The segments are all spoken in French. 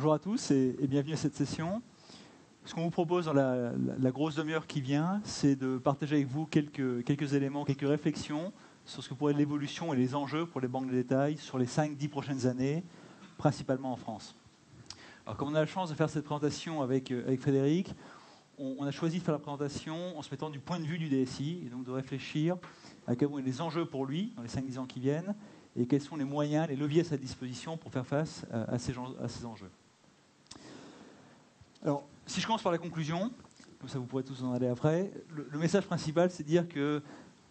Bonjour à tous et bienvenue à cette session. Ce qu'on vous propose dans la grosse demi-heure qui vient, c'est de partager avec vous quelques éléments, quelques réflexions sur ce que pourrait être l'évolution et les enjeux pour les banques de détail sur les 5-10 prochaines années, principalement en France. Alors, comme on a la chance de faire cette présentation avec Frédéric, on a choisi de faire la présentation en se mettant du point de vue du DSI, et donc de réfléchir à quels vont être les enjeux pour lui dans les 5-10 ans qui viennent, et quels sont les moyens, les leviers à sa disposition pour faire face à ces enjeux. Alors, si je commence par la conclusion, comme ça vous pourrez tous en aller après, le message principal, c'est de dire que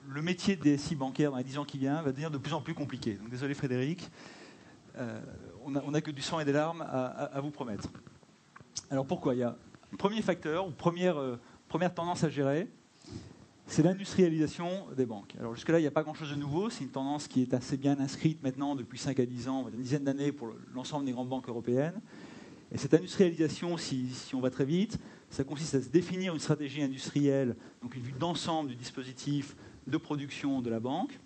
le métier de DSI bancaire dans les 10 ans qui viennent va devenir de plus en plus compliqué. Donc désolé Frédéric, on n'a que du sang et des larmes à vous promettre. Alors pourquoi ? Il y a un premier facteur, ou première tendance à gérer, c'est l'industrialisation des banques. Alors jusque-là, il n'y a pas grand-chose de nouveau. C'est une tendance qui est assez bien inscrite maintenant depuis 5 à 10 ans, une dizaine d'années pour l'ensemble des grandes banques européennes. Et cette industrialisation, si on va très vite, ça consiste à se définir une stratégie industrielle, donc une vue d'ensemble du dispositif de production de la banque,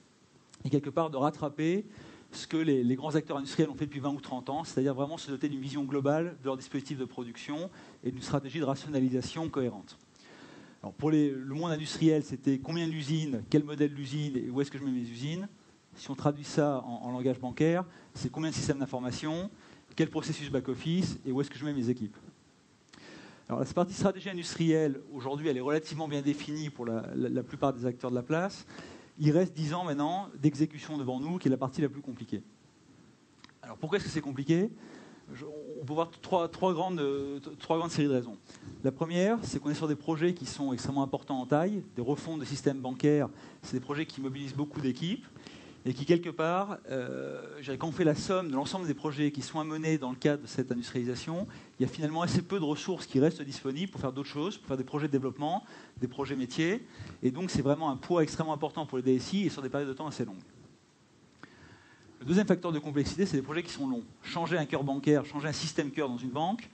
et quelque part de rattraper ce que les grands acteurs industriels ont fait depuis 20 ou 30 ans, c'est-à-dire vraiment se doter d'une vision globale de leur dispositif de production et d'une stratégie de rationalisation cohérente. Alors pour le monde industriel, c'était combien d'usines, quel modèle d'usine et où est-ce que je mets mes usines. Si on traduit ça en langage bancaire, c'est combien de systèmes d'information, quel processus back-office et où est-ce que je mets mes équipes. Alors la partie stratégie industrielle, aujourd'hui, elle est relativement bien définie pour la plupart des acteurs de la place. Il reste 10 ans maintenant d'exécution devant nous, qui est la partie la plus compliquée. Alors pourquoi est-ce que c'est compliqué ? On peut voir trois grandes séries de raisons. La première, c'est qu'on est sur des projets qui sont extrêmement importants en taille, des refontes de systèmes bancaires, c'est des projets qui mobilisent beaucoup d'équipes, et qui, quelque part, quand on fait la somme de l'ensemble des projets qui sont à mener dans le cadre de cette industrialisation, il y a finalement assez peu de ressources qui restent disponibles pour faire d'autres choses, pour faire des projets de développement, des projets métiers, et donc c'est vraiment un poids extrêmement important pour les DSI et sur des périodes de temps assez longues. Le deuxième facteur de complexité, c'est les projets qui sont longs. Changer un cœur bancaire, changer un système cœur dans une banque,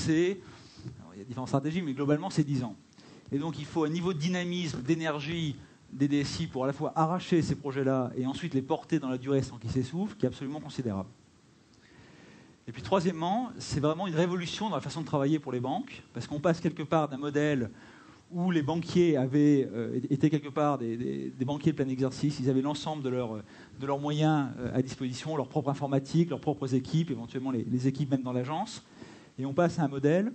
il y a différentes stratégies, mais globalement, c'est 10 ans. Et donc, il faut un niveau de dynamisme, d'énergie des DSI pour à la fois arracher ces projets-là et ensuite les porter dans la durée sans qu'ils s'essoufflent, qui est absolument considérable. Et puis, troisièmement, c'est vraiment une révolution dans la façon de travailler pour les banques, parce qu'on passe quelque part d'un modèle où les banquiers étaient quelque part des banquiers de plein exercice, ils avaient l'ensemble de leurs moyens à disposition, leur propre informatique, leurs propres équipes, éventuellement les équipes même dans l'agence. Et on passe à un modèle,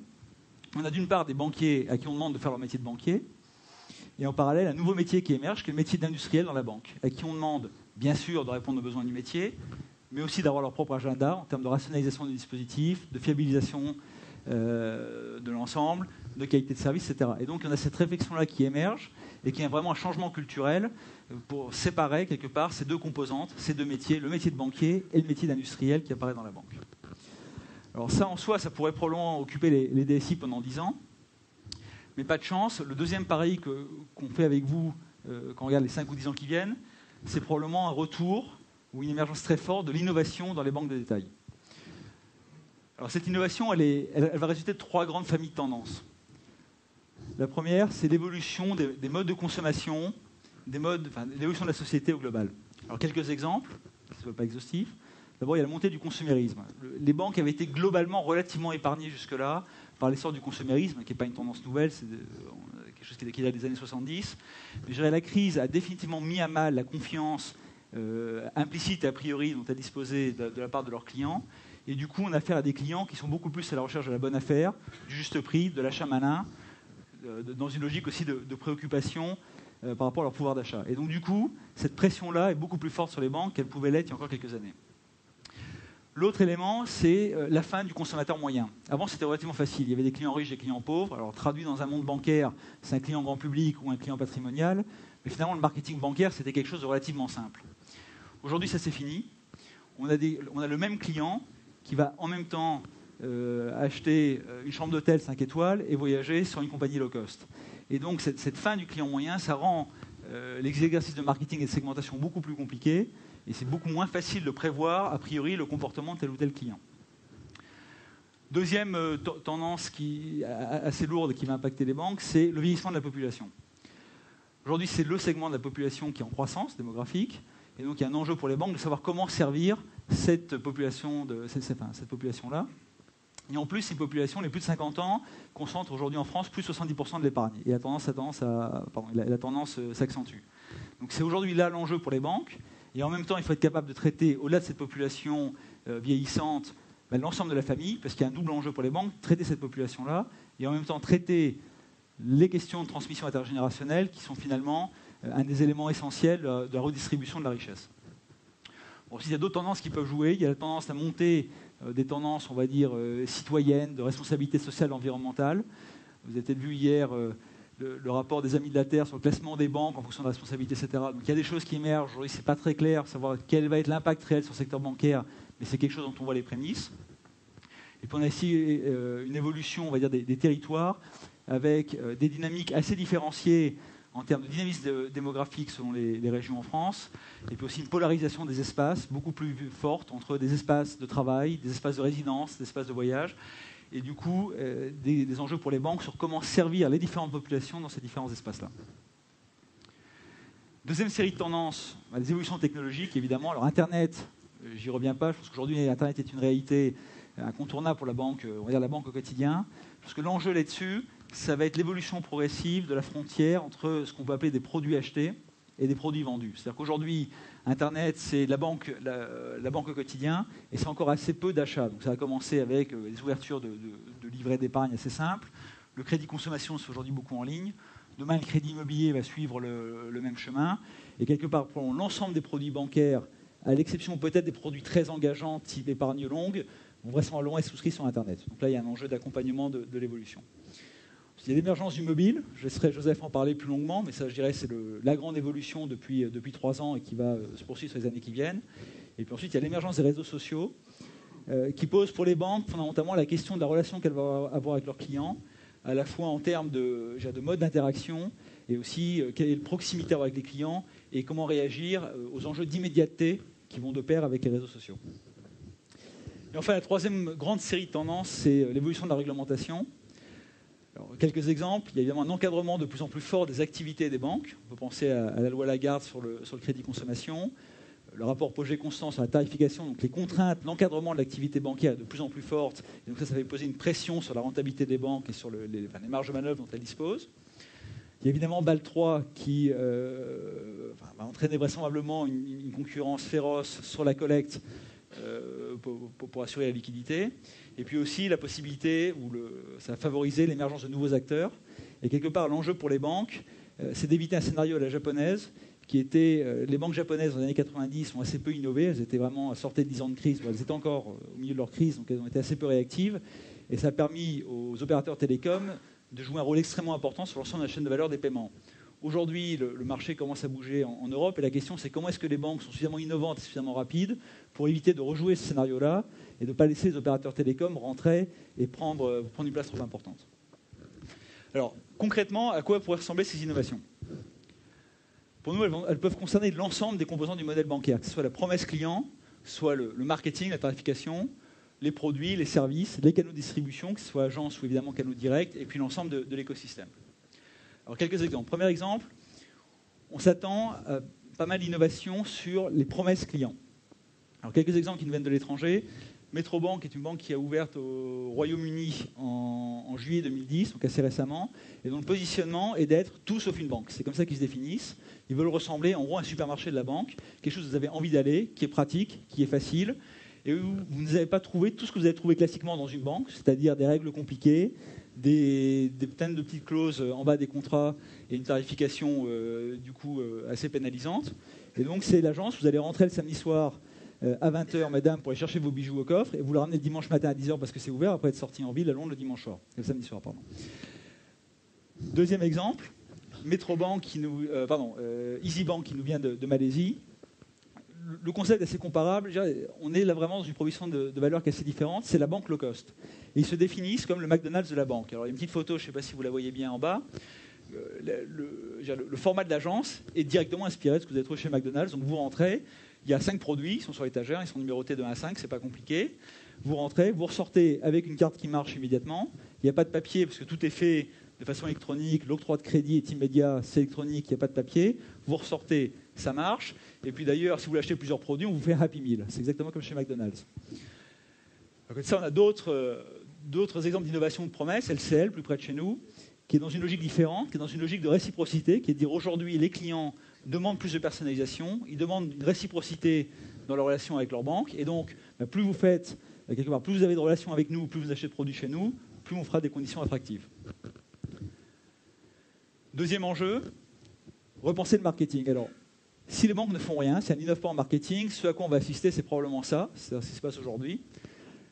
on a d'une part des banquiers à qui on demande de faire leur métier de banquier, et en parallèle un nouveau métier qui émerge, qui est le métier d'industriel dans la banque, à qui on demande bien sûr de répondre aux besoins du métier, mais aussi d'avoir leur propre agenda en termes de rationalisation du dispositif, de fiabilisation de l'ensemble, de qualité de service, etc. Et donc on a cette réflexion-là qui émerge et qui est vraiment un changement culturel pour séparer quelque part ces deux composantes, ces deux métiers, le métier de banquier et le métier d'industriel qui apparaît dans la banque. Alors ça en soi, ça pourrait probablement occuper les DSI pendant 10 ans, mais pas de chance. Le deuxième pari qu'on fait avec vous quand on regarde les 5 ou 10 ans qui viennent, c'est probablement un retour ou une émergence très forte de l'innovation dans les banques de détail. Alors cette innovation, elle va résulter de 3 grandes familles de tendances. La première, c'est l'évolution des modes de consommation, l'évolution de la société au global. Alors quelques exemples, ce ne sont pas exhaustifs. D'abord, il y a la montée du consumérisme. Les banques avaient été globalement relativement épargnées jusque-là par l'essor du consumérisme, qui n'est pas une tendance nouvelle, c'est quelque chose qui date des années 70. Mais je dirais, la crise a définitivement mis à mal la confiance implicite et a priori dont elles disposaient de la part de leurs clients. Et du coup, on a affaire à des clients qui sont beaucoup plus à la recherche de la bonne affaire, du juste prix, de l'achat malin, dans une logique aussi de préoccupation par rapport à leur pouvoir d'achat. Et donc du coup, cette pression-là est beaucoup plus forte sur les banques qu'elle pouvait l'être il y a encore quelques années. L'autre élément, c'est la fin du consommateur moyen. Avant, c'était relativement facile. Il y avait des clients riches et des clients pauvres. Alors, traduit dans un monde bancaire, c'est un client grand public ou un client patrimonial. Mais finalement, le marketing bancaire, c'était quelque chose de relativement simple. Aujourd'hui, ça c'est fini. On a le même client qui va en même temps acheter une chambre d'hôtel 5 étoiles et voyager sur une compagnie low cost. Et donc, cette fin du client moyen, ça rend les exercices de marketing et de segmentation beaucoup plus compliqués. Et c'est beaucoup moins facile de prévoir, a priori, le comportement de tel ou tel client. Deuxième tendance assez lourde qui va impacter les banques, c'est le vieillissement de la population. Aujourd'hui, c'est le segment de la population qui est en croissance démographique. Et donc, il y a un enjeu pour les banques de savoir comment servir cette population-là. Et en plus, ces populations, les plus de 50 ans, concentrent aujourd'hui en France plus de 70% de l'épargne. Et la tendance s'accentue. Donc c'est aujourd'hui là l'enjeu pour les banques. Et en même temps, il faut être capable de traiter, au-delà de cette population vieillissante, l'ensemble de la famille, parce qu'il y a un double enjeu pour les banques, traiter cette population-là, et en même temps traiter les questions de transmission intergénérationnelle, qui sont finalement un des éléments essentiels de la redistribution de la richesse. Bon, il y a d'autres tendances qui peuvent jouer. Il y a la tendance à monter des tendances, on va dire, citoyennes, de responsabilité sociale et environnementale. Vous avez peut-être vu hier le rapport des Amis de la Terre sur le classement des banques en fonction de la responsabilité, etc. Donc il y a des choses qui émergent. Aujourd'hui, ce n'est pas très clair, savoir quel va être l'impact réel sur le secteur bancaire, mais c'est quelque chose dont on voit les prémices. Et puis on a ici une évolution, on va dire, des territoires, avec des dynamiques assez différenciées en termes de dynamisme démographique selon les régions en France, et puis aussi une polarisation des espaces beaucoup plus forte entre des espaces de travail, des espaces de résidence, des espaces de voyage, et du coup des enjeux pour les banques sur comment servir les différentes populations dans ces différents espaces-là. Deuxième série de tendances, les évolutions technologiques, évidemment. Alors Internet, j'y reviens pas, je pense qu'aujourd'hui Internet est une réalité incontournable pour la banque, on va dire la banque au quotidien. Parce que l'enjeu là-dessus, ça va être l'évolution progressive de la frontière entre ce qu'on peut appeler des produits achetés et des produits vendus. C'est-à-dire qu'aujourd'hui, Internet, c'est la banque au quotidien, et c'est encore assez peu d'achats. Donc ça a commencé avec des ouvertures de livrets d'épargne assez simples. Le crédit consommation, c'est aujourd'hui beaucoup en ligne. Demain, le crédit immobilier va suivre le même chemin. Et quelque part, pour l'ensemble des produits bancaires, à l'exception peut-être des produits très engageants, type épargne longue, vont vraisemblablement être souscrits sur Internet. Donc là, il y a un enjeu d'accompagnement de l'évolution. Il y a l'émergence du mobile, je laisserai Joseph en parler plus longuement, mais ça, je dirais, c'est la grande évolution depuis 3 ans et qui va se poursuivre sur les années qui viennent. Et puis ensuite, il y a l'émergence des réseaux sociaux qui posent pour les banques fondamentalement la question de la relation qu'elles vont avoir avec leurs clients, à la fois en termes de mode d'interaction et aussi quelle est la proximité avec les clients et comment réagir aux enjeux d'immédiateté qui vont de pair avec les réseaux sociaux. Et enfin, la troisième grande série de tendances, c'est l'évolution de la réglementation. Alors, quelques exemples. Il y a évidemment un encadrement de plus en plus fort des activités des banques. On peut penser à la loi Lagarde sur le crédit consommation, le rapport Pogé-Constant sur la tarification, donc les contraintes, l'encadrement de l'activité bancaire est de plus en plus forte. Et donc ça fait poser une pression sur la rentabilité des banques et sur les marges de manœuvre dont elles disposent. Il y a évidemment BAL 3 qui va entraîner vraisemblablement une concurrence féroce sur la collecte pour assurer la liquidité. Et puis aussi la possibilité, ça va favoriser l'émergence de nouveaux acteurs. Et quelque part, l'enjeu pour les banques, c'est d'éviter un scénario à la japonaise, qui était, les banques japonaises dans les années 90 ont assez peu innové, elles étaient vraiment sorties de 10 ans de crise, elles étaient encore au milieu de leur crise, donc elles ont été assez peu réactives. Et ça a permis aux opérateurs télécoms de jouer un rôle extrêmement important sur l'ensemble de la chaîne de valeur des paiements. Aujourd'hui, le marché commence à bouger en Europe, et la question c'est comment est-ce que les banques sont suffisamment innovantes et suffisamment rapides pour éviter de rejouer ce scénario-là et de ne pas laisser les opérateurs télécoms rentrer et prendre une place trop importante. Alors, concrètement, à quoi pourraient ressembler ces innovations ? Pour nous, elles peuvent concerner l'ensemble des composants du modèle bancaire, que ce soit la promesse client, soit le marketing, la tarification, les produits, les services, les canaux de distribution, que ce soit agences ou évidemment canaux directs, et puis l'ensemble de l'écosystème. Alors, quelques exemples. Premier exemple, on s'attend à pas mal d'innovations sur les promesses clients. Alors, quelques exemples qui nous viennent de l'étranger. Metrobank est une banque qui a ouvert au Royaume-Uni en juillet 2010, donc assez récemment, et dont le positionnement est d'être tout sauf une banque. C'est comme ça qu'ils se définissent. Ils veulent ressembler en gros à un supermarché de la banque, quelque chose où vous avez envie d'aller, qui est pratique, qui est facile, et où vous n'avez pas trouvé tout ce que vous avez trouvé classiquement dans une banque, c'est-à-dire des règles compliquées, des tonnes de petites clauses en bas des contrats et une tarification assez pénalisante. Et donc c'est l'agence, vous allez rentrer le samedi soir à 20h, madame, pour aller chercher vos bijoux au coffre, et vous le ramenez le dimanche matin à 10h parce que c'est ouvert, après être sorti en ville à Londres le dimanche soir, le samedi soir, pardon. Deuxième exemple, Metrobank EasyBank qui nous vient de Malaisie. Le concept est assez comparable. On est là vraiment dans une proposition de valeur qui est assez différente. C'est la banque low cost. Et ils se définissent comme le McDonald's de la banque. Alors, il y a une petite photo, je ne sais pas si vous la voyez bien en bas. Le format de l'agence est directement inspiré de ce que vous avez trouvé chez McDonald's. Donc, vous rentrez, il y a 5 produits, ils sont sur l'étagère, ils sont numérotés de 1 à 5, c'est pas compliqué. Vous rentrez, vous ressortez avec une carte qui marche immédiatement. Il n'y a pas de papier parce que tout est fait de façon électronique. L'octroi de crédit est immédiat, c'est électronique, il n'y a pas de papier. Vous ressortez, ça marche. Et puis d'ailleurs, si vous achetez plusieurs produits, on vous fait un Happy Meal. C'est exactement comme chez McDonald's. À côté de ça, on a d'autres d'autres exemples d'innovation de promesse, LCL, plus près de chez nous, qui est dans une logique différente, qui est dans une logique de réciprocité, qui est de dire aujourd'hui, les clients demandent plus de personnalisation, ils demandent une réciprocité dans leur relation avec leur banque, et donc, plus vous faites, quelque part, plus vous avez de relations avec nous, plus vous achetez de produits chez nous, plus on fera des conditions attractives. Deuxième enjeu, repenser le marketing. Alors, si les banques ne font rien, si elles n'innovent pas en marketing, ce à quoi on va assister, c'est probablement ça, c'est ce qui se passe aujourd'hui,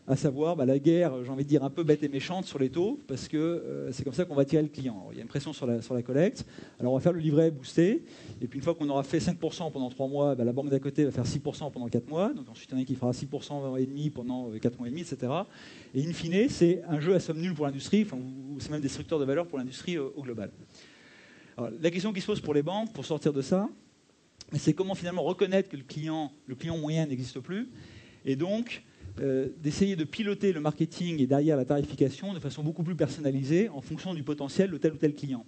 à savoir la guerre, j'ai envie de dire, un peu bête et méchante sur les taux, parce que c'est comme ça qu'on va tirer le client. Alors, il y a une pression sur la collecte, alors on va faire le livret boosté, et puis une fois qu'on aura fait 5% pendant 3 mois, la banque d'à côté va faire 6% pendant 4 mois, donc ensuite il y en a qui fera 6% et demi pendant 4 mois et demi, etc. Et in fine, c'est un jeu à somme nulle pour l'industrie, ou c'est même destructeur de valeur pour l'industrie au global. Alors, la question qui se pose pour les banques, pour sortir de ça, c'est comment finalement reconnaître que le client moyen n'existe plus, et donc d'essayer de piloter le marketing et derrière la tarification de façon beaucoup plus personnalisée en fonction du potentiel de tel ou tel client.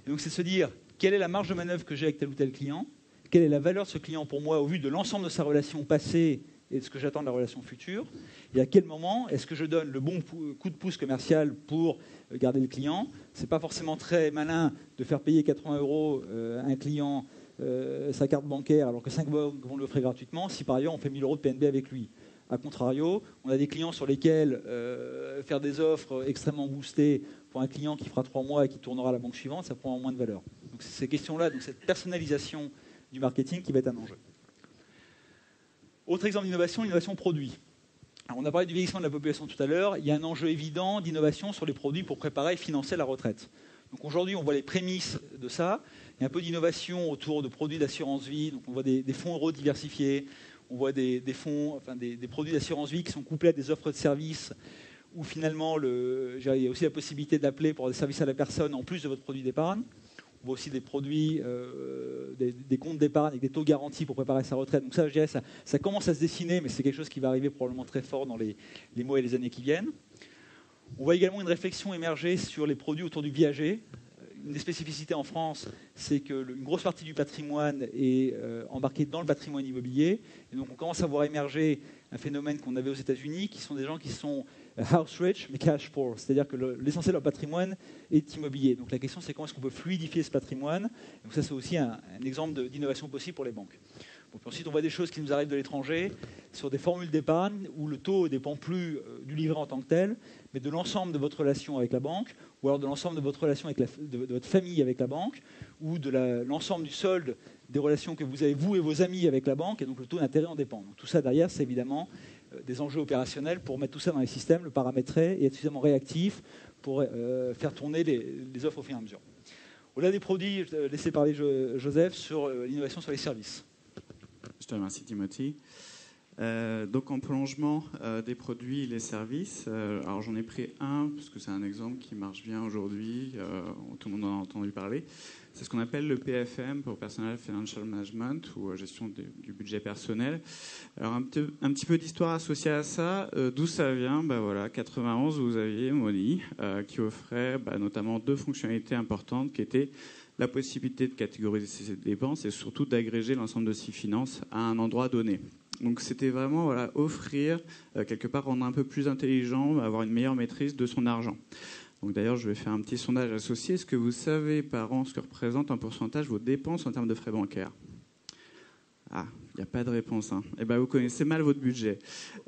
Et donc c'est de se dire, quelle est la marge de manœuvre que j'ai avec tel ou tel client, quelle est la valeur de ce client pour moi au vu de l'ensemble de sa relation passée et de ce que j'attends de la relation future, et à quel moment est-ce que je donne le bon coup de pouce commercial pour garder le client. C'est pas forcément très malin de faire payer 80 € à un client sa carte bancaire alors que 5 banques vont l'offrir gratuitement si par ailleurs on fait 1000 € de PNB avec lui. A contrario, on a des clients sur lesquels faire des offres extrêmement boostées pour un client qui fera 3 mois et qui tournera à la banque suivante, ça prend moins de valeur. Donc c'est ces questions-là, donc cette personnalisation du marketing qui va être un enjeu. Autre exemple d'innovation, l'innovation produit. Alors on a parlé du vieillissement de la population tout à l'heure, il y a un enjeu évident d'innovation sur les produits pour préparer et financer la retraite. Donc aujourd'hui, on voit les prémices de ça. Il y a un peu d'innovation autour de produits d'assurance vie, donc on voit des fonds euros diversifiés, on voit des produits d'assurance vie qui sont couplés à des offres de services où finalement il y a aussi la possibilité d'appeler pour des services à la personne en plus de votre produit d'épargne. On voit aussi des produits, des comptes d'épargne avec des taux garantis pour préparer sa retraite. Donc ça, je dirais, ça commence à se dessiner, mais c'est quelque chose qui va arriver probablement très fort dans les mois et les années qui viennent. On voit également une réflexion émerger sur les produits autour du viager. Une des spécificités en France, c'est qu'une grosse partie du patrimoine est embarquée dans le patrimoine immobilier. Et donc on commence à voir émerger un phénomène qu'on avait aux États-Unis, qui sont des gens qui sont house rich, mais cash poor. C'est-à-dire que l'essentiel de leur patrimoine est immobilier. Donc la question, c'est comment est-ce qu'on peut fluidifier ce patrimoine. Donc ça, c'est aussi un exemple d'innovation possible pour les banques. Bon, puis ensuite, on voit des choses qui nous arrivent de l'étranger, sur des formules d'épargne où le taux ne dépend plus du livret en tant que tel, mais de l'ensemble de votre relation avec la banque, ou alors de l'ensemble de votre relation avec de votre famille avec la banque, ou de l'ensemble du solde des relations que vous avez, vous et vos amis, avec la banque, et donc le taux d'intérêt en dépend. Donc tout ça, derrière, c'est évidemment des enjeux opérationnels pour mettre tout ça dans les systèmes, le paramétrer et être suffisamment réactif pour faire tourner les offres au fur et à mesure. Au-delà des produits, je vais laisser parler Joseph sur l'innovation sur les services. Je te remercie, Timothy. Donc en prolongement des produits et les services, alors j'en ai pris un parce que c'est un exemple qui marche bien aujourd'hui, tout le monde en a entendu parler. C'est ce qu'on appelle le PFM, pour Personal Financial Management, ou gestion du budget personnel. Alors un petit peu d'histoire associée à ça. D'où ça vient? Voilà, 91, vous aviez Money qui offrait notamment 2 fonctionnalités importantes qui étaient la possibilité de catégoriser ses dépenses et surtout d'agréger l'ensemble de ses finances à un endroit donné. Donc c'était vraiment offrir, quelque part rendre un peu plus intelligent, avoir une meilleure maîtrise de son argent. Donc d'ailleurs, je vais faire un petit sondage associé. Est-ce que vous savez par an ce que représente en pourcentage vos dépenses en termes de frais bancaires? Ah, il n'y a pas de réponse. Eh bien, vous connaissez mal votre budget.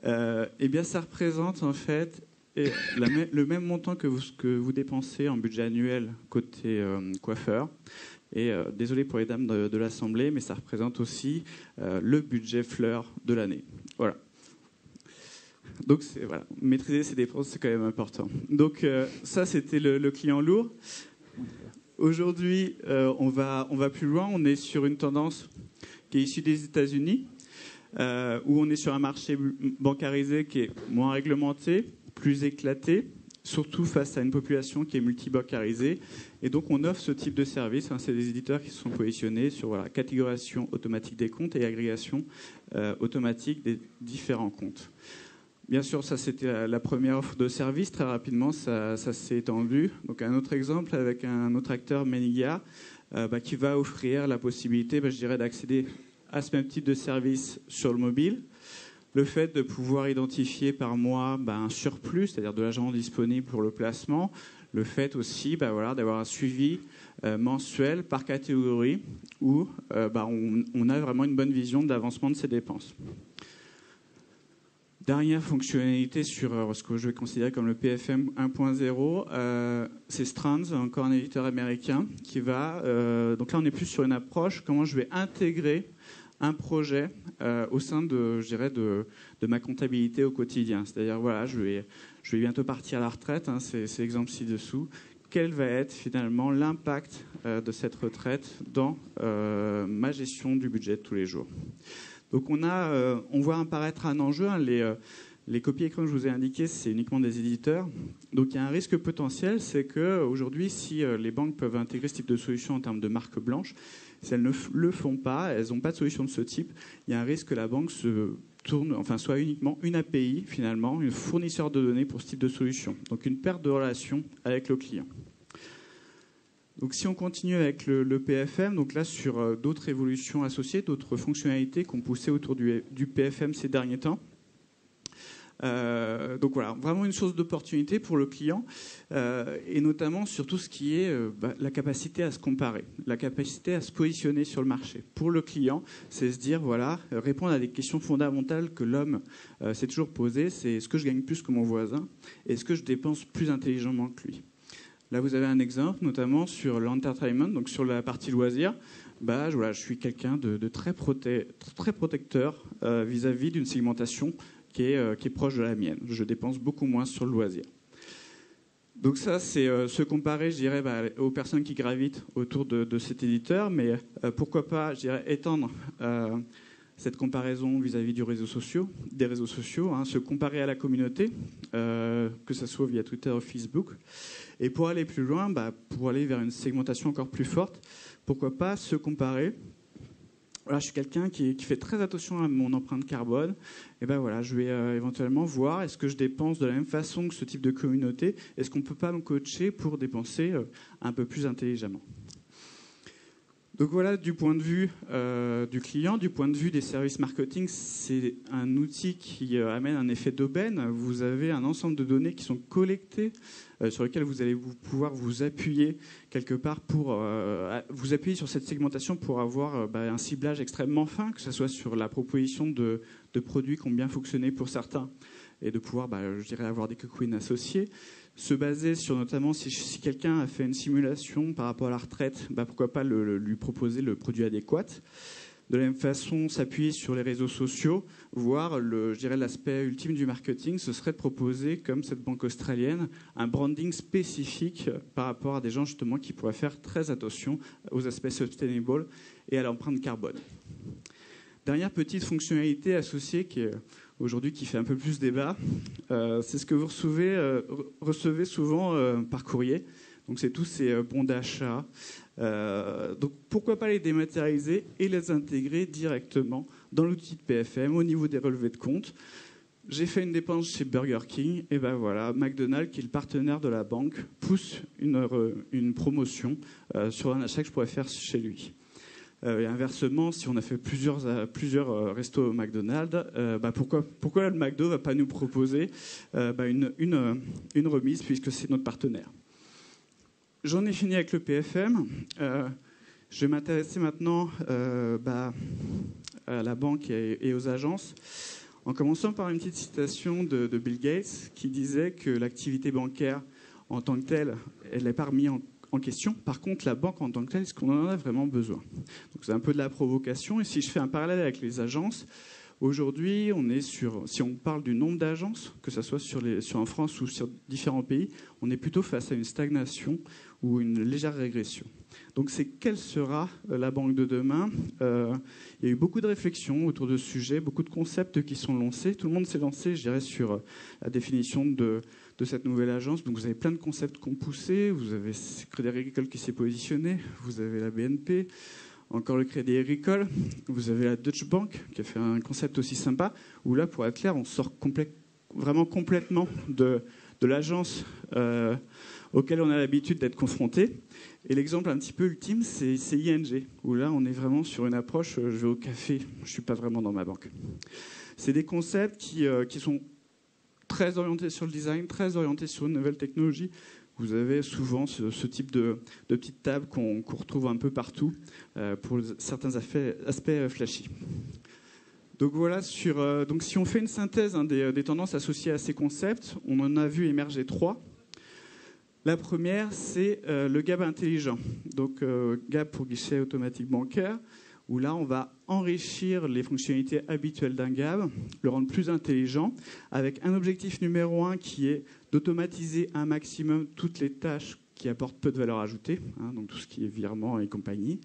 Eh bien, ça représente en fait le même montant que vous dépensez en budget annuel côté coiffeur. Et désolé pour les dames de l'Assemblée, mais ça représente aussi le budget fleur de l'année. Voilà. Donc, maîtriser ses dépenses, c'est quand même important. Donc, ça, c'était le client lourd. Aujourd'hui, on va plus loin. On est sur une tendance qui est issue des États-Unis, où on est sur un marché bancarisé qui est moins réglementé, plus éclaté, surtout face à une population qui est multibancarisée. Et donc, on offre ce type de service. C'est des éditeurs qui se sont positionnés sur catégorisation automatique des comptes et agrégation automatique des différents comptes. Bien sûr, ça, c'était la première offre de service. Très rapidement, ça s'est étendu. Donc, un autre exemple avec un autre acteur, Meniga, qui va offrir la possibilité, je dirais, d'accéder à ce même type de service sur le mobile. Le fait de pouvoir identifier par mois un surplus, c'est-à-dire de l'argent disponible pour le placement. Le fait aussi d'avoir un suivi mensuel par catégorie où on a vraiment une bonne vision de l'avancement de ses dépenses. Dernière fonctionnalité sur ce que je vais considérer comme le PFM 1.0, c'est Strands, encore un éditeur américain, qui va... donc là, on est plus sur une approche, comment je vais intégrer un projet au sein de ma comptabilité au quotidien. C'est-à-dire, voilà, je vais bientôt partir à la retraite, c'est l'exemple ci-dessous. Quel va être finalement l'impact de cette retraite dans ma gestion du budget de tous les jours? Donc on voit apparaître un enjeu. Les copies écran que je vous ai indiquées, c'est uniquement des éditeurs. Donc il y a un risque potentiel, c'est qu'aujourd'hui, si les banques peuvent intégrer ce type de solution en termes de marque blanche, si elles ne le font pas, elles n'ont pas de solution de ce type, il y a un risque que la banque soit uniquement une API, finalement, un fournisseur de données pour ce type de solution. Donc une perte de relation avec le client. Donc si on continue avec le PFM, donc là sur d'autres évolutions associées, d'autres fonctionnalités qu'on poussait autour du PFM ces derniers temps. Donc voilà, vraiment une source d'opportunité pour le client et notamment sur tout ce qui est la capacité à se comparer, la capacité à se positionner sur le marché. Pour le client, c'est se dire, répondre à des questions fondamentales que l'homme s'est toujours posées, c'est est-ce que je gagne plus que mon voisin? Est-ce que je dépense plus intelligemment que lui? Là, vous avez un exemple, notamment sur l'entertainment, donc sur la partie loisirs. Je suis quelqu'un de très protecteur vis-à-vis d'une segmentation qui est proche de la mienne. Je dépense beaucoup moins sur le loisir. Donc ça, c'est se comparer, je dirais, aux personnes qui gravitent autour de cet éditeur, mais pourquoi pas, je dirais, étendre cette comparaison vis-à-vis des réseaux sociaux, se comparer à la communauté, que ce soit via Twitter ou Facebook. Et pour aller plus loin, pour aller vers une segmentation encore plus forte, pourquoi pas se comparer. Voilà, je suis quelqu'un qui fait très attention à mon empreinte carbone. Et je vais éventuellement voir est-ce que je dépense de la même façon que ce type de communauté. Est-ce qu'on ne peut pas me coacher pour dépenser un peu plus intelligemment? Donc voilà, du point de vue du client, du point de vue des services marketing, c'est un outil qui amène un effet d'aubaine. Vous avez un ensemble de données qui sont collectées, sur lesquelles vous allez pouvoir vous appuyer quelque part pour vous appuyer sur cette segmentation pour avoir un ciblage extrêmement fin, que ce soit sur la proposition de produits qui ont bien fonctionné pour certains, et de pouvoir, avoir des quick wins associés. Se baser sur notamment si quelqu'un a fait une simulation par rapport à la retraite, pourquoi pas lui proposer le produit adéquat. De la même façon, s'appuyer sur les réseaux sociaux, voir l'aspect ultime du marketing, ce serait de proposer, comme cette banque australienne, un branding spécifique par rapport à des gens justement qui pourraient faire très attention aux aspects sustainable et à l'empreinte carbone. Dernière petite fonctionnalité associée qui fait un peu plus débat, c'est ce que vous recevez souvent par courrier. Donc c'est tous ces bons d'achat. Donc pourquoi pas les dématérialiser et les intégrer directement dans l'outil de PFM au niveau des relevés de compte. J'ai fait une dépense chez Burger King, et McDonald's, qui est le partenaire de la banque, pousse une promotion sur un achat que je pourrais faire chez lui. Et inversement, si on a fait plusieurs restos au McDonald's, pourquoi le McDo ne va pas nous proposer une remise puisque c'est notre partenaire? J'en ai fini avec le PFM. Je vais m'intéresser maintenant à la banque et aux agences, en commençant par une petite citation de Bill Gates qui disait que l'activité bancaire en tant que telle, elle n'est pas remise en question. Par contre, la banque en tant que telle, est-ce qu'on en a vraiment besoin? Donc c'est un peu de la provocation. Et si je fais un parallèle avec les agences, aujourd'hui, si on parle du nombre d'agences, que ce soit en France ou sur différents pays, on est plutôt face à une stagnation ou une légère régression. Donc c'est quelle sera la banque de demain? Il y a eu beaucoup de réflexions autour de ce sujet, beaucoup de concepts qui sont lancés. Tout le monde s'est lancé, je dirais, sur la définition de cette nouvelle agence. Donc vous avez plein de concepts qu'on poussait. Vous avez Crédit Agricole qui s'est positionné. Vous avez la BNP, encore le Crédit Agricole. Vous avez la Deutsche Bank qui a fait un concept aussi sympa. Où là, pour être clair, on sort vraiment complètement de l'agence auquel on a l'habitude d'être confronté. Et l'exemple un petit peu ultime, c'est ING, où là, on est vraiment sur une approche, je vais au café, je ne suis pas vraiment dans ma banque. C'est des concepts qui sont très orientés sur le design, très orientés sur une nouvelle technologie. Vous avez souvent ce type de petites tables qu'on retrouve un peu partout pour certains aspects flashy. Donc voilà, donc si on fait une synthèse des tendances associées à ces concepts, on en a vu émerger 3. La première, c'est le GAB intelligent. Donc GAB pour guichet automatique bancaire, où là, on va enrichir les fonctionnalités habituelles d'un GAB, le rendre plus intelligent, avec un objectif numéro 1 qui est d'automatiser un maximum toutes les tâches qui apportent peu de valeur ajoutée, donc tout ce qui est virement et compagnie,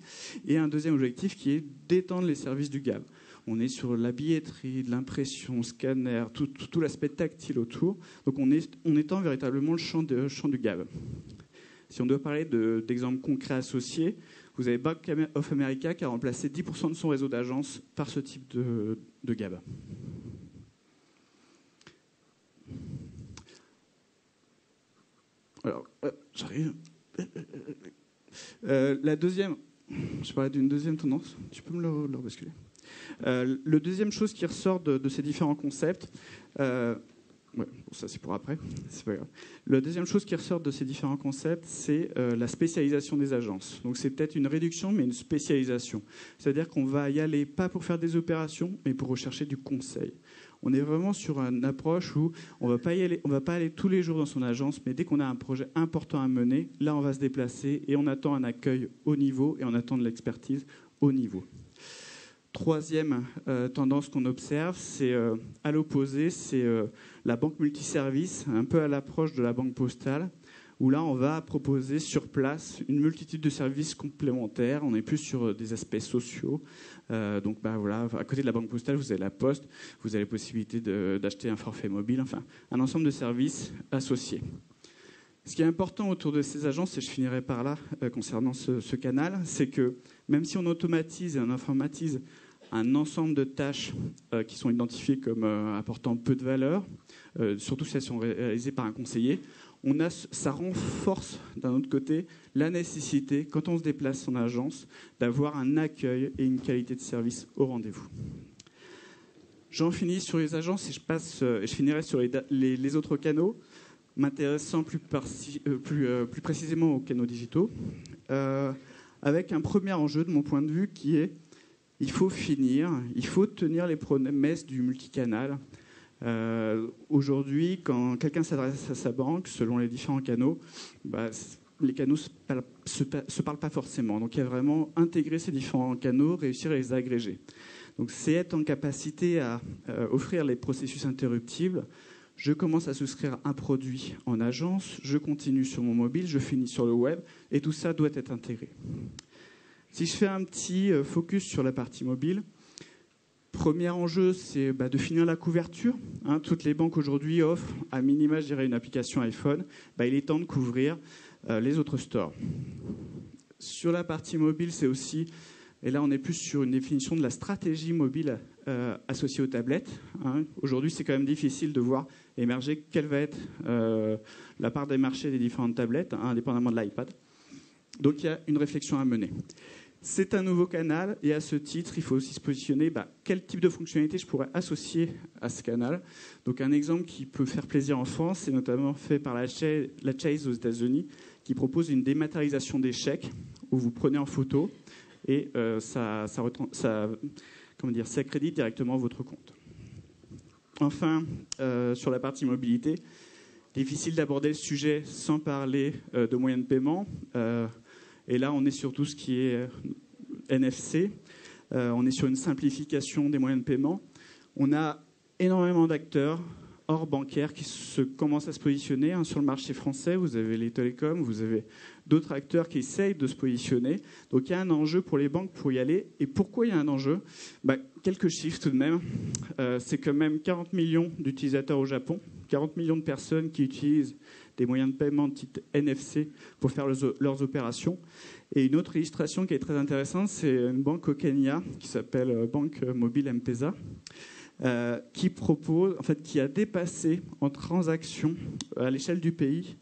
et un deuxième objectif qui est d'étendre les services du GAB. On est sur la billetterie, de l'impression, scanner, tout l'aspect tactile autour. Donc on étend véritablement le champ du GAB. Si on doit parler d'exemples concrets associés, vous avez Bank of America qui a remplacé 10% de son réseau d'agences par ce type de GAB. Alors, j'arrive. La deuxième, je parlais d'une deuxième tendance, tu peux me le basculer. Le deuxième chose qui ressort de ces différents concepts, ouais, bon, ça c'est pour après, c'est pas grave. La deuxième chose qui ressort de ces différents concepts, c'est la spécialisation des agences. Donc c'est peut-être une réduction, mais une spécialisation. C'est-à-dire qu'on va y aller pas pour faire des opérations, mais pour rechercher du conseil. On est vraiment sur une approche où on va pas aller tous les jours dans son agence, mais dès qu'on a un projet important à mener, là on va se déplacer et on attend un accueil haut niveau et on attend de l'expertise haut niveau. Troisième tendance qu'on observe, c'est à l'opposé, c'est la banque multiservice, un peu à l'approche de la banque postale, où là, on va proposer sur place une multitude de services complémentaires. On est plus sur des aspects sociaux. Donc, voilà, à côté de la banque postale, vous avez la poste, vous avez la possibilité d'acheter un forfait mobile, enfin, un ensemble de services associés. Ce qui est important autour de ces agences, et je finirai par là concernant ce canal, c'est que même si on automatise et on informatise un ensemble de tâches qui sont identifiées comme apportant peu de valeur, surtout si elles sont réalisées par un conseiller, ça renforce d'un autre côté la nécessité, quand on se déplace en agence, d'avoir un accueil et une qualité de service au rendez-vous. J'en finis sur les agences et je finirai sur les autres canaux, m'intéressant plus précisément aux canaux digitaux, avec un premier enjeu de mon point de vue qui est il faut tenir les promesses du multicanal. Aujourd'hui, quand quelqu'un s'adresse à sa banque, selon les différents canaux, les canaux se parlent pas forcément. Donc il y a vraiment intégrer ces différents canaux, réussir à les agréger. Donc c'est être en capacité à offrir les processus interruptibles. Je commence à souscrire un produit en agence, je continue sur mon mobile, je finis sur le web, et tout ça doit être intégré. Si je fais un petit focus sur la partie mobile, premier enjeu, c'est de finir la couverture. Toutes les banques aujourd'hui offrent, à minima, je dirais, une application iPhone. Il est temps de couvrir les autres stores. Sur la partie mobile, c'est aussi, et là on est plus sur une définition de la stratégie mobile associée aux tablettes. Aujourd'hui, c'est quand même difficile de voir émerger quelle va être la part des marchés des différentes tablettes, indépendamment de l'iPad. Donc il y a une réflexion à mener. C'est un nouveau canal et à ce titre, il faut aussi se positionner quel type de fonctionnalité je pourrais associer à ce canal. Donc un exemple qui peut faire plaisir en France, c'est notamment fait par la Chase aux États-Unis, qui propose une dématérialisation des chèques où vous prenez en photo et ça accrédite directement votre compte. Enfin, sur la partie mobilité, difficile d'aborder le sujet sans parler de moyens de paiement. Et là, on est sur tout ce qui est NFC. On est sur une simplification des moyens de paiement. On a énormément d'acteurs hors bancaires qui commencent à se positionner sur le marché français. Vous avez les télécoms, vous avez d'autres acteurs qui essayent de se positionner. Donc il y a un enjeu pour les banques pour y aller. Et pourquoi il y a un enjeu ? Quelques chiffres tout de même. C'est quand même 40 millions d'utilisateurs au Japon, 40 millions de personnes qui utilisent des moyens de paiement de type NFC pour faire leurs opérations. Et une autre illustration qui est très intéressante, c'est une banque au Kenya qui s'appelle Banque Mobile M-Pesa, qui a dépassé en transactions à l'échelle du pays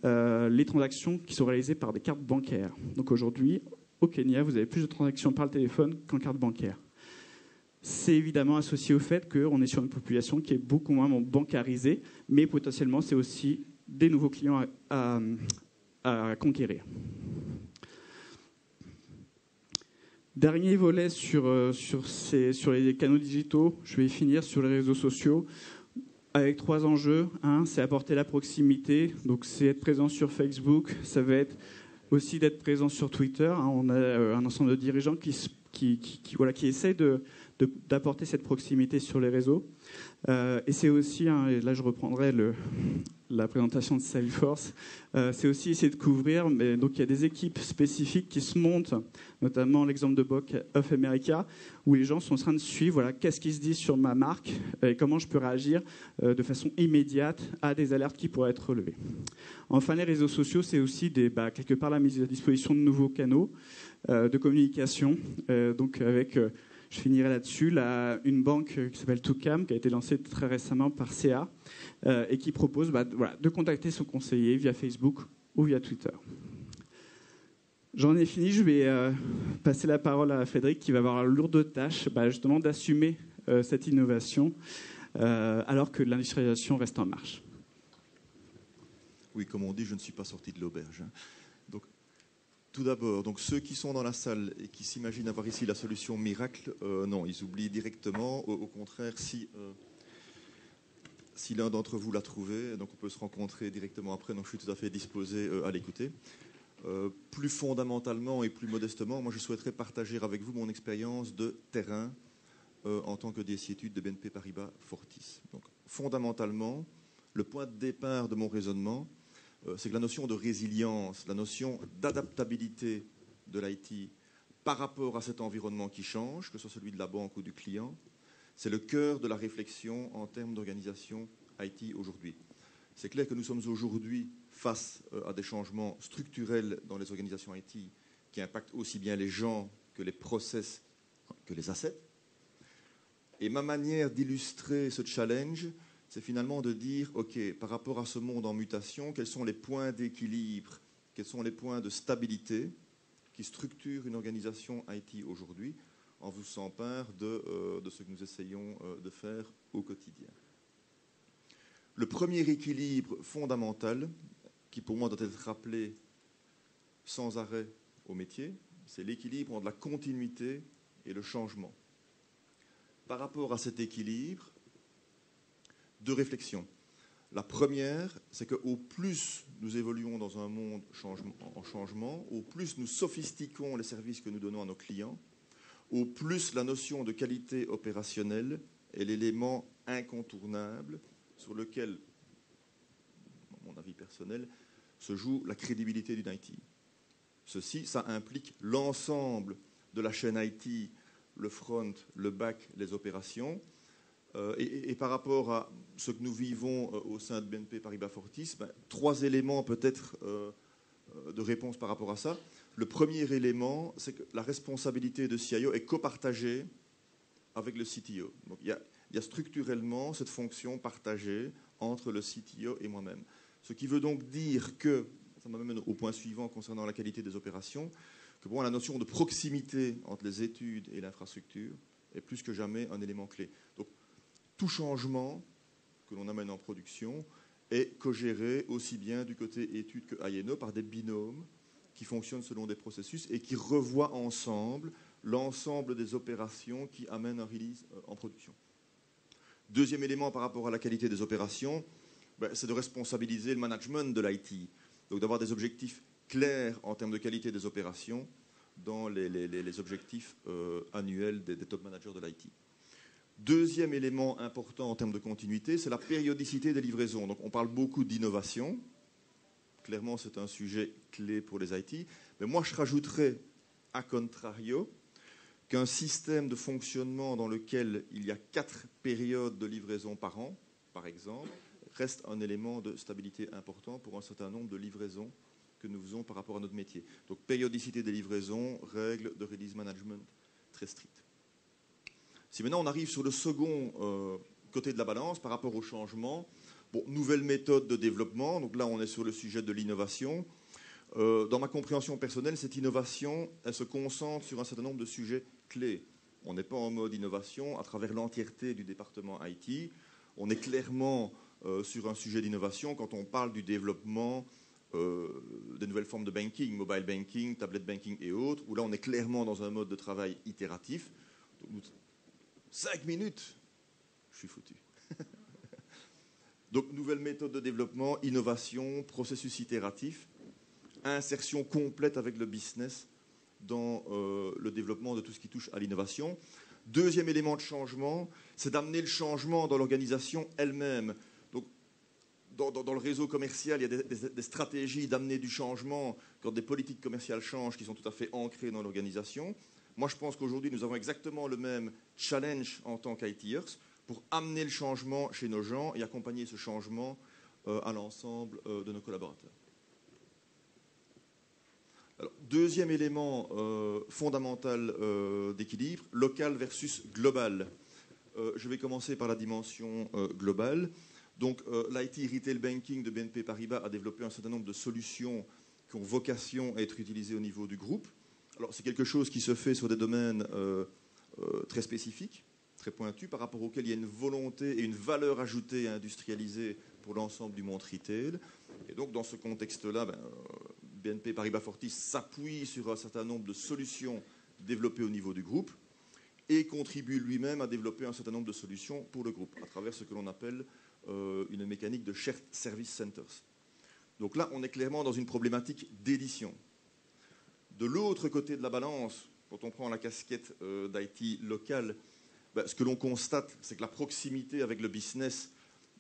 les transactions qui sont réalisées par des cartes bancaires. Donc aujourd'hui, au Kenya, vous avez plus de transactions par le téléphone qu'en carte bancaire. c'est évidemment associé au fait qu'on est sur une population qui est beaucoup moins bancarisée, mais potentiellement, c'est aussi des nouveaux clients à conquérir. Dernier volet sur les canaux digitaux, je vais finir sur les réseaux sociaux avec 3 enjeux. Un, c'est apporter la proximité, donc c'est être présent sur Facebook, ça va être aussi d'être présent sur Twitter. On a un ensemble de dirigeants qui essayent d'apporter cette proximité sur les réseaux. Et c'est aussi, et là je reprendrai la présentation de Salesforce, c'est aussi essayer de couvrir, mais donc il y a des équipes spécifiques qui se montent, notamment l'exemple de Book of America, où les gens sont en train de suivre qu'est-ce qui se dit sur ma marque et comment je peux réagir de façon immédiate à des alertes qui pourraient être relevées. Enfin, les réseaux sociaux, c'est aussi quelque part la mise à disposition de nouveaux canaux de communication, donc avec... je finirai là-dessus. Une banque qui s'appelle Toucam, qui a été lancée très récemment par CA, et qui propose de contacter son conseiller via Facebook ou via Twitter. J'en ai fini. Je vais passer la parole à Frédéric, qui va avoir la lourde tâche justement d'assumer cette innovation, alors que l'industrialisation reste en marche. Oui, comme on dit, je ne suis pas sorti de l'auberge. Donc, tout d'abord, donc ceux qui sont dans la salle et qui s'imaginent avoir ici la solution miracle, non, ils oublient directement. Au contraire, si l'un d'entre vous l'a trouvé, donc on peut se rencontrer directement après, donc je suis tout à fait disposé à l'écouter. Plus fondamentalement et plus modestement, moi je souhaiterais partager avec vous mon expérience de terrain en tant que DSI études de BNP Paribas Fortis. Donc, fondamentalement, le point de départ de mon raisonnement, c'est que la notion de résilience, la notion d'adaptabilité de l'IT par rapport à cet environnement qui change, que ce soit celui de la banque ou du client, c'est le cœur de la réflexion en termes d'organisation IT aujourd'hui. C'est clair que nous sommes aujourd'hui face à des changements structurels dans les organisations IT qui impactent aussi bien les gens que les process, que les assets. Et ma manière d'illustrer ce challenge, c'est finalement de dire, OK, par rapport à ce monde en mutation, quels sont les points d'équilibre, quels sont les points de stabilité qui structurent une organisation IT aujourd'hui, en vous faisant part de ce que nous essayons de faire au quotidien. Le premier équilibre fondamental, qui pour moi doit être rappelé sans arrêt au métier, c'est l'équilibre entre la continuité et le changement. Par rapport à cet équilibre, 2 réflexions. La première, c'est qu'au plus nous évoluons dans un monde en changement, au plus nous sophistiquons les services que nous donnons à nos clients, au plus la notion de qualité opérationnelle est l'élément incontournable sur lequel, à mon avis personnel, se joue la crédibilité d'une IT. Ceci, ça implique l'ensemble de la chaîne IT, le front, le back, les opérations. Et par rapport à ce que nous vivons au sein de BNP Paribas Fortis, 3 éléments peut-être de réponse par rapport à ça. Le premier élément, c'est que la responsabilité de CIO est copartagée avec le CTO. Donc il y a structurellement cette fonction partagée entre le CTO et moi-même. Ce qui veut donc dire que, ça m'amène au point suivant concernant la qualité des opérations, que pour moi la notion de proximité entre les études et l'infrastructure est plus que jamais un élément clé. Donc tout changement que l'on amène en production est co-géré aussi bien du côté études que INO par des binômes qui fonctionnent selon des processus et qui revoient ensemble l'ensemble des opérations qui amènent un release en production. Deuxième élément par rapport à la qualité des opérations, c'est de responsabiliser le management de l'IT. Donc d'avoir des objectifs clairs en termes de qualité des opérations dans les objectifs annuels des top managers de l'IT. Deuxième élément important en termes de continuité, c'est la périodicité des livraisons. Donc on parle beaucoup d'innovation. Clairement, c'est un sujet clé pour les IT. Mais moi, je rajouterais, à contrario, qu'un système de fonctionnement dans lequel il y a 4 périodes de livraison par an, par exemple, reste un élément de stabilité important pour un certain nombre de livraisons que nous faisons par rapport à notre métier. Donc, périodicité des livraisons, règles de release management très strictes. Si maintenant on arrive sur le second côté de la balance par rapport au changement, nouvelle méthode de développement, donc là on est sur le sujet de l'innovation. Dans ma compréhension personnelle, cette innovation, elle se concentre sur un certain nombre de sujets clés. On n'est pas en mode innovation à travers l'entièreté du département IT. On est clairement sur un sujet d'innovation quand on parle du développement de nouvelles formes de banking, mobile banking, tablet banking et autres, où là on est clairement dans un mode de travail itératif. Donc, 5 minutes, je suis foutu. Donc nouvelles méthodes de développement, innovation, processus itératif, insertion complète avec le business dans le développement de tout ce qui touche à l'innovation. Deuxième élément de changement, c'est d'amener le changement dans l'organisation elle-même. Donc, dans le réseau commercial, il y a des stratégies d'amener du changement quand des politiques commerciales changent qui sont tout à fait ancrées dans l'organisation. Moi, je pense qu'aujourd'hui, nous avons exactement le même challenge en tant qu'ITers pour amener le changement chez nos gens et accompagner ce changement à l'ensemble de nos collaborateurs. Alors, deuxième élément fondamental d'équilibre, local versus global. Je vais commencer par la dimension globale. Donc, l'IT Retail Banking de BNP Paribas a développé un certain nombre de solutions qui ont vocation à être utilisées au niveau du groupe. Alors, c'est quelque chose qui se fait sur des domaines très spécifiques, très pointus, par rapport auxquels il y a une volonté et une valeur ajoutée à industrialiser pour l'ensemble du monde retail. Et donc, dans ce contexte-là, BNP Paribas Fortis s'appuie sur un certain nombre de solutions développées au niveau du groupe et contribue lui-même à développer un certain nombre de solutions pour le groupe à travers ce que l'on appelle une mécanique de Shared Service Centers. Donc là, on est clairement dans une problématique d'édition. De l'autre côté de la balance, quand on prend la casquette d'IT locale, ce que l'on constate, c'est que la proximité avec le business,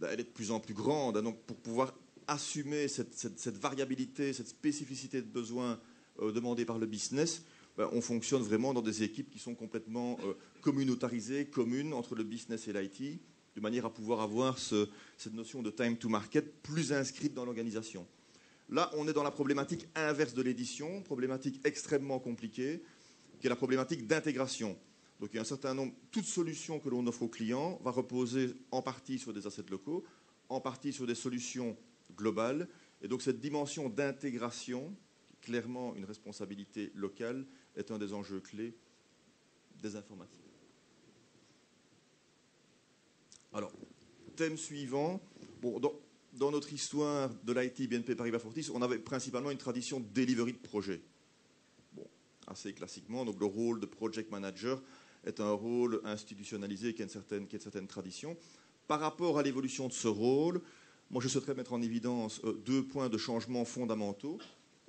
elle est de plus en plus grande. Donc, pour pouvoir assumer cette variabilité, cette spécificité de besoins demandés par le business, on fonctionne vraiment dans des équipes qui sont complètement communautarisées, communes entre le business et l'IT, de manière à pouvoir avoir cette notion de time to market plus inscrite dans l'organisation. Là, on est dans la problématique inverse de l'édition, problématique extrêmement compliquée, qui est la problématique d'intégration. Donc il y a un certain nombre, toute solution que l'on offre aux clients va reposer en partie sur des assets locaux, en partie sur des solutions globales. Et donc cette dimension d'intégration, clairement une responsabilité locale, est un des enjeux clés des informatiques. Alors, thème suivant. Bon, dans notre histoire de l'IT BNP Paribas Fortis, on avait principalement une tradition de delivery de projet. Bon, assez classiquement, donc le rôle de project manager est un rôle institutionnalisé qui a une certaine tradition. Par rapport à l'évolution de ce rôle, moi je souhaiterais mettre en évidence 2 points de changement fondamentaux.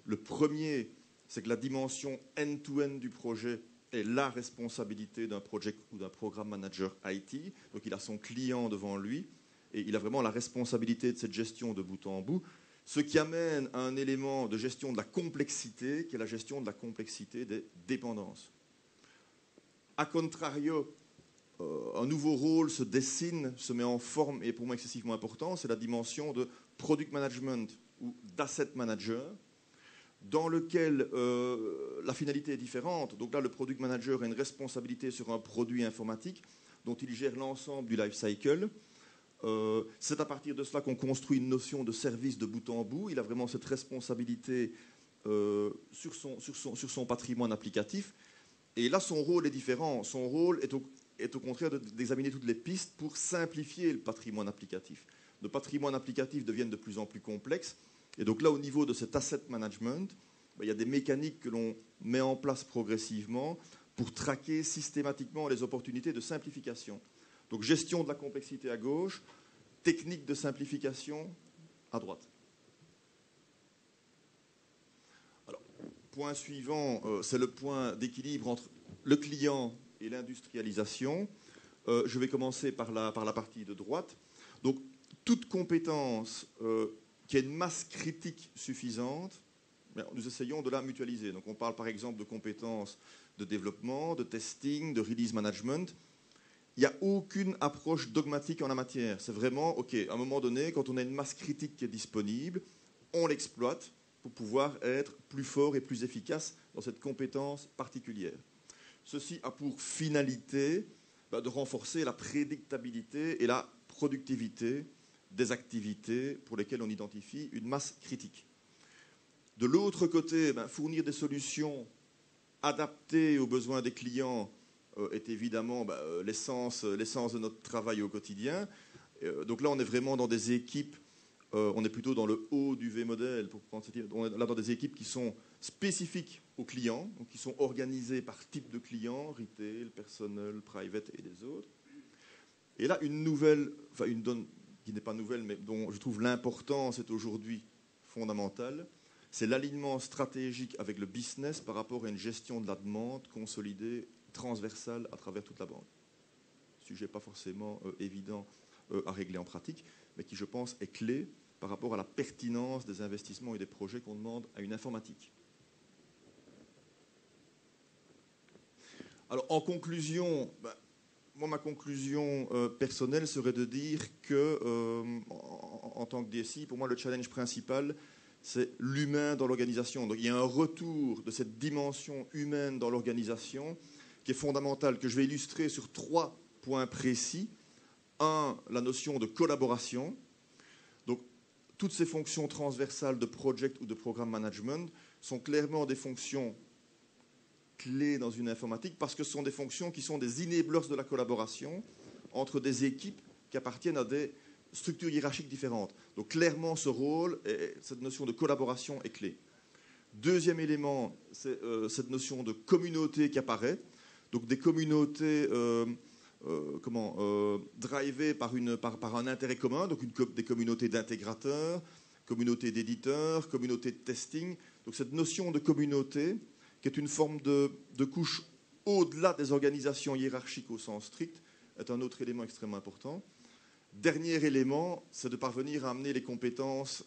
Le premier, c'est que la dimension end-to-end du projet est la responsabilité d'un project ou d'un programme manager IT. Donc il a son client devant lui et il a vraiment la responsabilité de cette gestion de bout en bout, ce qui amène à un élément de gestion de la complexité, qui est la gestion de la complexité des dépendances. A contrario, un nouveau rôle se dessine, se met en forme et est pour moi excessivement important, c'est la dimension de product management ou d'asset manager, dans lequel la finalité est différente. Donc là, le product manager a une responsabilité sur un produit informatique dont il gère l'ensemble du life cycle. C'est à partir de cela qu'on construit une notion de service de bout en bout. Il a vraiment cette responsabilité sur son patrimoine applicatif. Et là, son rôle est différent. Son rôle est au contraire d'examiner toutes les pistes pour simplifier le patrimoine applicatif. Le patrimoine applicatif devient de plus en plus complexe. Et donc là, au niveau de cet asset management, il y a des mécaniques que l'on met en place progressivement pour traquer systématiquement les opportunités de simplification. Donc gestion de la complexité à gauche, technique de simplification à droite. Alors, point suivant, c'est le point d'équilibre entre le client et l'industrialisation. Je vais commencer par la partie de droite. Donc, toute compétence qui a une masse critique suffisante, nous essayons de la mutualiser. Donc, on parle par exemple de compétences de développement, de testing, de release management. Il n'y a aucune approche dogmatique en la matière. C'est vraiment, OK, à un moment donné, quand on a une masse critique qui est disponible, on l'exploite pour pouvoir être plus fort et plus efficace dans cette compétence particulière. Ceci a pour finalité de renforcer la prédictabilité et la productivité des activités pour lesquelles on identifie une masse critique. De l'autre côté, fournir des solutions adaptées aux besoins des clients est évidemment l'essence de notre travail au quotidien. Donc là, on est vraiment dans des équipes, on est plutôt dans le haut du V-modèle, pour prendre cette idée. On est là dans des équipes qui sont spécifiques aux clients, donc qui sont organisées par type de client, retail, personnel, private et des autres. Et là, une nouvelle, une donne qui n'est pas nouvelle, mais dont je trouve l'importance est aujourd'hui fondamentale, c'est l'alignement stratégique avec le business par rapport à une gestion de la demande consolidée, transversale à travers toute la banque. Sujet pas forcément évident à régler en pratique, mais qui, je pense, est clé par rapport à la pertinence des investissements et des projets qu'on demande à une informatique. Alors, en conclusion, moi, ma conclusion personnelle serait de dire que, en tant que DSI, pour moi, le challenge principal, c'est l'humain dans l'organisation. Donc, il y a un retour de cette dimension humaine dans l'organisation qui est fondamentale, que je vais illustrer sur 3 points précis. 1, la notion de collaboration. Donc, toutes ces fonctions transversales de project ou de programme management sont clairement des fonctions clés dans une informatique parce que ce sont des fonctions qui sont des enablers de la collaboration entre des équipes qui appartiennent à des structures hiérarchiques différentes. Donc, clairement, ce rôle, et cette notion de collaboration est clé. Deuxième élément, c'est cette notion de communauté qui apparaît. Donc, des communautés drivées par un intérêt commun, donc des communautés d'intégrateurs, communautés d'éditeurs, communautés de testing. Donc, cette notion de communauté, qui est une forme de couche au-delà des organisations hiérarchiques au sens strict, est un autre élément extrêmement important. Dernier élément, c'est de parvenir à amener les compétences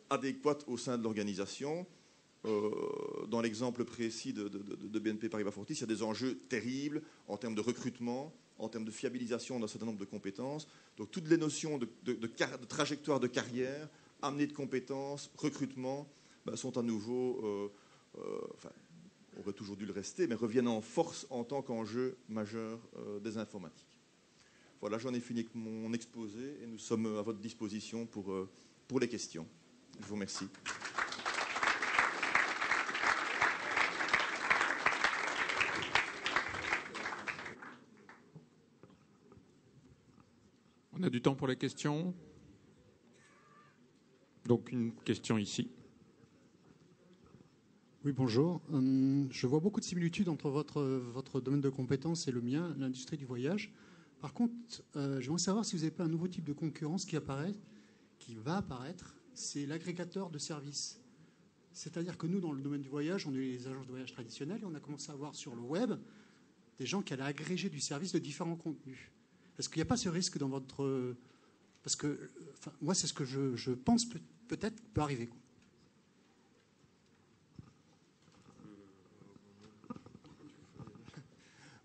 adéquates au sein de l'organisation. Dans l'exemple précis de BNP Paribas Fortis, il y a des enjeux terribles en termes de recrutement, en termes de fiabilisation d'un certain nombre de compétences. Donc toutes les notions de trajectoire de carrière, amener de compétences, recrutement, sont à nouveau, auraient toujours dû le rester, mais reviennent en force en tant qu'enjeu majeur des informatiques. Voilà, j'en ai fini avec mon exposé et nous sommes à votre disposition pour les questions. Je vous remercie. On a du temps pour les questions. Donc une question ici. Oui, bonjour. Je vois beaucoup de similitudes entre votre domaine de compétences et le mien, l'industrie du voyage. Par contre, j'aimerais savoir si vous n'avez pas un nouveau type de concurrence qui va apparaître, c'est l'agrégateur de services. C'est-à-dire que nous, dans le domaine du voyage, on est les agences de voyage traditionnelles et on a commencé à voir sur le web des gens qui allaient agréger du service de différents contenus. Est-ce qu'il n'y a pas ce risque dans votre... Parce que moi, c'est ce que je pense peut-être peut arriver.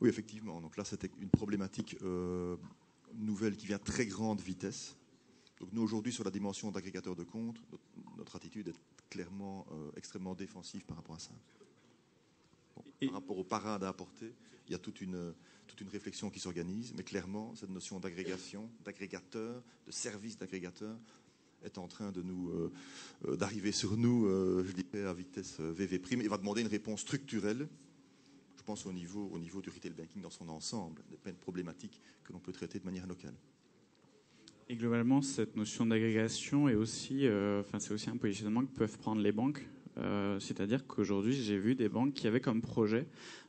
Oui, effectivement. Donc là, c'était une problématique nouvelle qui vient à très grande vitesse. Donc nous, aujourd'hui, sur la dimension d'agrégateur de comptes, notre attitude est clairement extrêmement défensive par rapport à ça. Bon, par rapport aux parades à apporter, il y a toute une réflexion qui s'organise, mais clairement, cette notion d'agrégation, d'agrégateur, de service d'agrégateur, est en train d'arriver sur nous, je dirais, à vitesse VV', et va demander une réponse structurelle. Je pense au niveau du retail banking dans son ensemble, des problématiques que l'on peut traiter de manière locale. Et globalement, cette notion d'agrégation est aussi, c'est aussi un positionnement que peuvent prendre les banques. C'est-à-dire qu'aujourd'hui, j'ai vu des banques qui avaient comme projet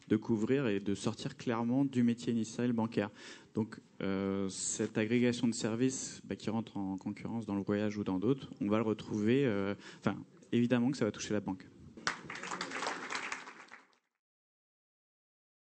de couvrir et de sortir clairement du métier initial bancaire. Donc, cette agrégation de services qui rentre en concurrence dans le voyage ou dans d'autres, on va le retrouver. Évidemment que ça va toucher la banque.